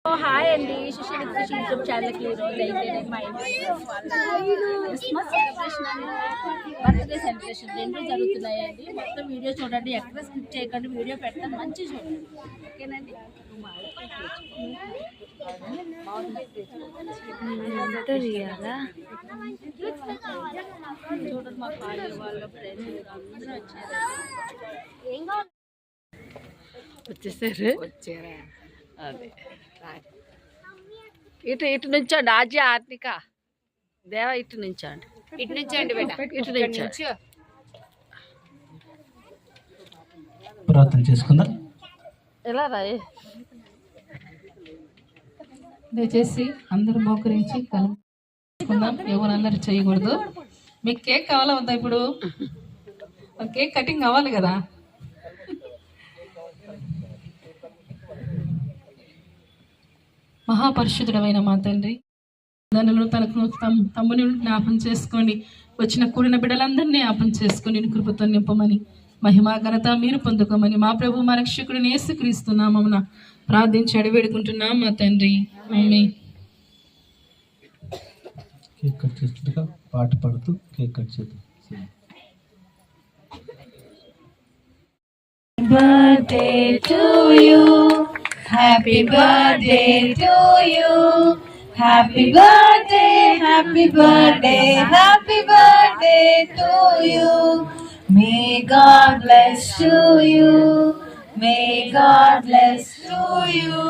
Hi అండి, Sushil YouTube ఛానల్కి ఈరోజు అయితే మా క్రిస్మస్ సెలబ్రేషన్ అని బర్త్డే సెలబ్రేషన్ రెండు జరుగుతున్నాయండి. మొత్తం వీడియో చూడండి, ఎక్కడ స్కిప్ చేయకండి, వీడియో పెడతాను, మంచి చూడండి, ఓకేనండి. చూడండి మా కాలేజ్ వాళ్ళ ఫ్రెండ్స్ అందరూ వచ్చారా అదే ఇటు నుంచోండి. ఆజ్య ఆర్నిక దేవ ఇటు నుంచోండి, ఇటు నుంచోండి బేట, ఇటు నుంచో. ప్రార్థన చేసుకుందాం. ఎలా రాయి దయచేసి అందరూ మోకరించి కలుపుకుందాం. ఎవరందరూ చేయకూడదు. మీకు కేక్ కావాలా వద్దా? ఇప్పుడు కేక్ కటింగ్ కావాలి కదా. మహాపరిశుద్ధుడమైన మా తండ్రి, తనను తనకు తమ్ముని జ్ఞాపం చేసుకొని వచ్చిన కూడిన బిడ్డలందరినీ జ్ఞాపం చేసుకొని కృపతో నింపమని, మహిమా ఘనత మీరు పొందుకోమని మా ప్రభు మా రక్షకుడిని యేసుక్రీస్తునామమున ప్రార్థించి అడివేడుకుంటున్నాం మా తండ్రి. ఆమేన్. కేక్ కట్ చేస్తుండగా పాట పాడుతూ కేక్ కట్ చేద్దాం. Birthday to you, happy birthday to you, happy birthday, happy birthday, happy birthday to you. May God bless to you, may God bless to you,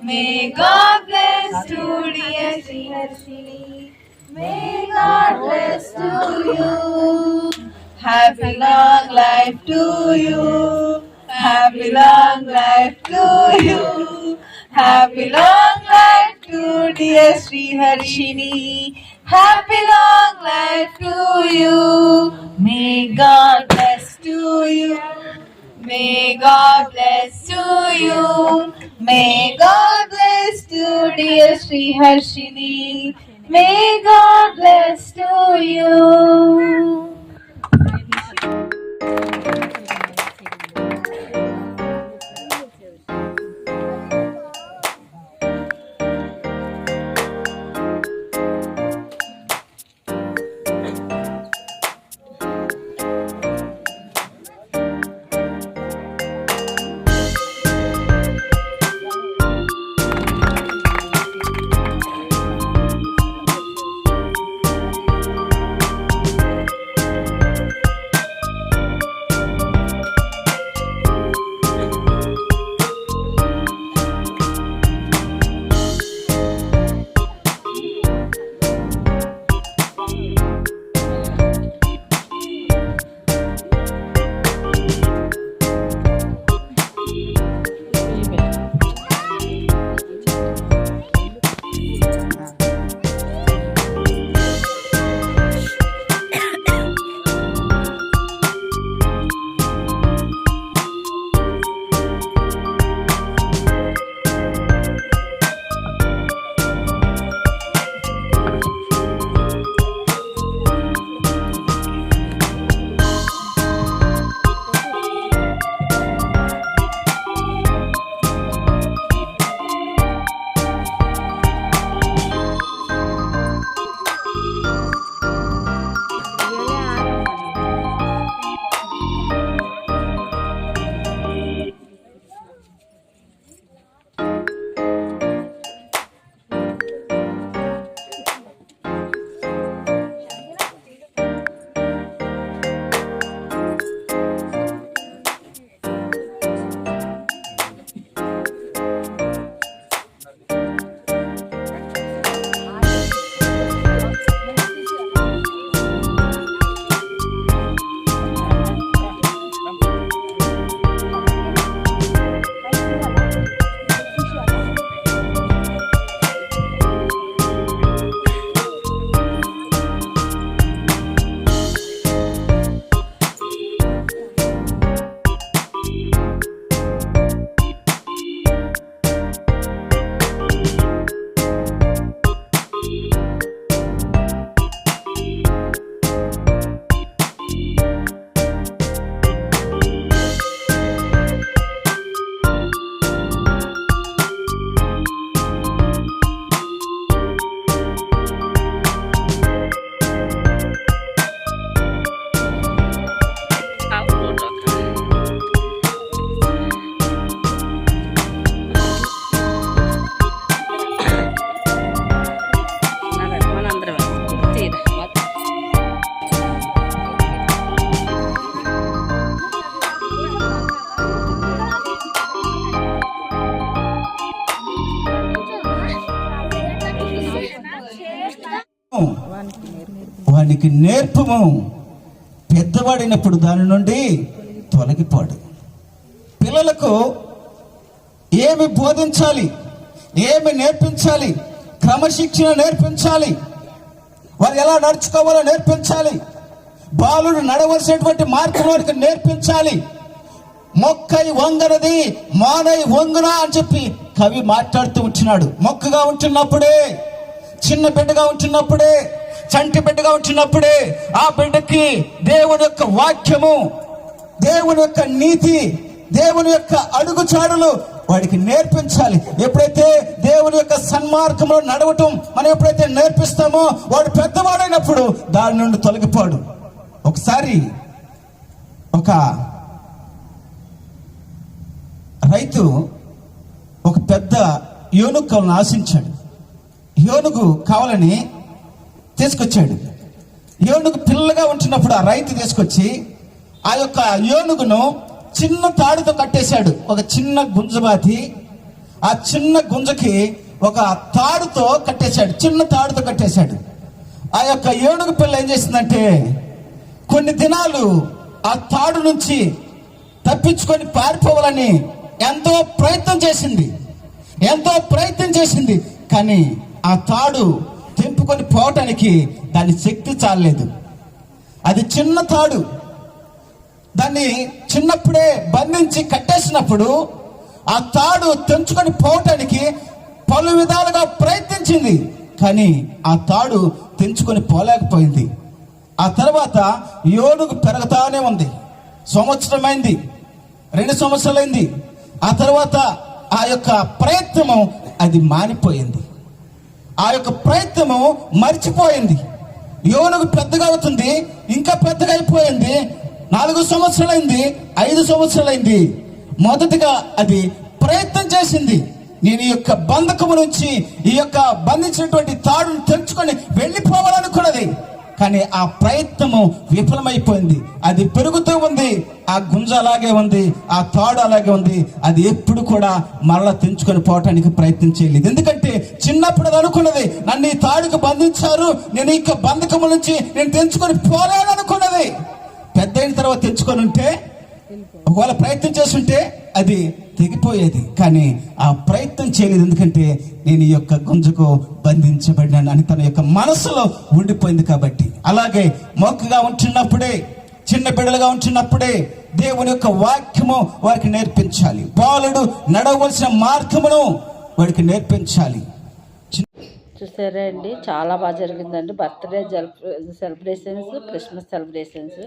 may God bless to dear Srihari, may God bless to you. Happy long life to you, happy long life to you, happy long life to dear Sriharshini, happy long life to you. May God bless to you, may God bless to you, may God bless to dear Sriharshini, may God bless to you. వానికి నేర్పము, పెద్దవాడినప్పుడు దాని నుండి తొలగిపోడు. పిల్లలకు ఏమి బోధించాలి, ఏమి నేర్పించాలి, క్రమశిక్షణ నేర్పించాలి, వారు ఎలా నడుచుకోవాలో నేర్పించాలి, బాలుడు నడవలసినటువంటి మార్గం వారికి నేర్పించాలి. మొక్కై వంగనది మానై వంగునా అని చెప్పి కవి మాట్లాడుతూ ఉంటున్నాడు. మొక్కగా ఉంటున్నప్పుడే, చిన్న బిడ్డగా ఉంటున్నప్పుడే, చంటి బిడ్డగా ఉంటున్నప్పుడే ఆ బిడ్డకి దేవుని యొక్క వాక్యము, దేవుని యొక్క నీతి, దేవుని యొక్క అడుగుచాడులు వాడికి నేర్పించాలి. ఎప్పుడైతే దేవుని యొక్క సన్మార్గంలో నడవటం మనం ఎప్పుడైతే నేర్పిస్తామో వాడు పెద్దవాడైనప్పుడు దాని నుండి తొలగిపోడు. ఒకసారి ఒక రైతు ఒక పెద్ద ఏనుగులను ఆశించాడు. ఏనుగు కావాలని తీసుకొచ్చాడు. ఏనుగు పిల్లగా ఉంటున్నప్పుడు ఆ రైతు తీసుకొచ్చి ఆ యొక్క ఏనుగును చిన్న తాడుతో కట్టేశాడు. ఒక చిన్న గుంజబాతి ఆ చిన్న గుంజకి ఒక తాడుతో కట్టేశాడు, చిన్న తాడుతో కట్టేశాడు. ఆ యొక్క ఏనుగు పిల్ల ఏం చేసిందంటే కొన్ని దినాలు ఆ తాడు నుంచి తప్పించుకొని పారిపోవాలని ఎంతో ప్రయత్నం చేసింది. కానీ ఆ తాడు తెంపుకొని పోవటానికి దాని శక్తి చాలలేదు. అది చిన్న తాడు. దాన్ని చిన్నప్పుడే బంధించి కట్టేసినప్పుడు ఆ తాడు తెంచుకొని పోవటానికి పలు విధాలుగా ప్రయత్నించింది, కానీ ఆ తాడు తెంచుకొని పోలేకపోయింది. ఆ తర్వాత ఏనుగు పెరుగుతానే ఉంది. సంవత్సరమైంది, 2 సంవత్సరాలైంది. ఆ తర్వాత ఆ యొక్క ప్రయత్నము అది మానిపోయింది. ఆ యొక్క ప్రయత్నము మర్చిపోయింది. ఏనుగు పెద్దగా అవుతుంది, ఇంకా పెద్దగా అయిపోయింది. 4 సంవత్సరాలైంది, 5 సంవత్సరాలైంది. మొదటిగా అది ప్రయత్నం చేసింది. నేను ఈ యొక్క బంధకము నుంచి, ఈ యొక్క బంధించినటువంటి తాడును తెంచుకొని వెళ్ళిపోవాలనుకున్నది. కానీ ఆ ప్రయత్నము విఫలమైపోయింది. అది పెరుగుతూ ఉంది, ఆ గుంజ అలాగే ఉంది, ఆ తాడు అలాగే ఉంది. అది ఎప్పుడు కూడా మరలా తెంచుకొని పోవటానికి ప్రయత్నం చేయలేదు. ఎందుకంటే చిన్నప్పుడు అది అనుకున్నది, నన్ను ఈ తాడుకు బంధించారు, నేను ఈ బంధకము నుంచి నేను తెంచుకొని పోలేననుకున్నది. పెద్ద అయిన తర్వాత తెంచుకొని ఉంటే, ఒకవేళ ప్రయత్నం చేస్తుంటే అది తెగిపోయేది. కానీ ఆ ప్రయత్నం చేయలేదు. ఎందుకంటే నేను ఈ యొక్క గుంజకు బంధించబడినాను అని తన యొక్క మనసులో ఉండిపోయింది. కాబట్టి అలాగే మొక్కగా ఉంటున్నప్పుడే, చిన్న బిడ్డలుగా ఉంటున్నప్పుడే దేవుని యొక్క వాక్యము వారికి నేర్పించాలి. బాలుడు నడవలసిన మార్గమును వారికి నేర్పించాలి. చూసారా అండి, చాలా బాగా జరిగిందండి. బర్త్డే సెలబ్రేషన్స్, క్రిస్మస్ సెలబ్రేషన్స్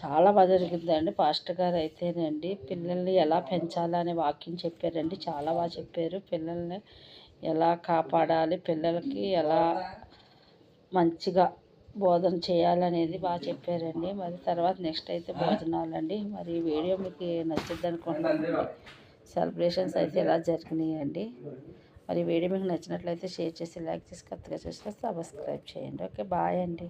చాలా బాగా జరిగిందండి. పాస్టర్ గారు అయితేనండి పిల్లల్ని ఎలా పెంచాలనే వాక్యం చెప్పారండి. చాలా బాగా చెప్పారు. పిల్లల్ని ఎలా కాపాడాలి, పిల్లలకి ఎలా మంచిగా బోధన చేయాలనేది బాగా చెప్పారండి. మరి తర్వాత నెక్స్ట్ అయితే భోజనాలండి. మరి ఈ వీడియో మీకు నచ్చింది అనుకుంటున్నానండి. సెలబ్రేషన్స్ అయితే ఎలా జరిగినాయండి. మరి వీడియో మీకు నచ్చినట్లయితే షేర్ చేసి, లైక్ చేసి, కొత్తగా చూస్తే సబ్స్క్రైబ్ చేయండి. ఓకే, బాయ్ అండి.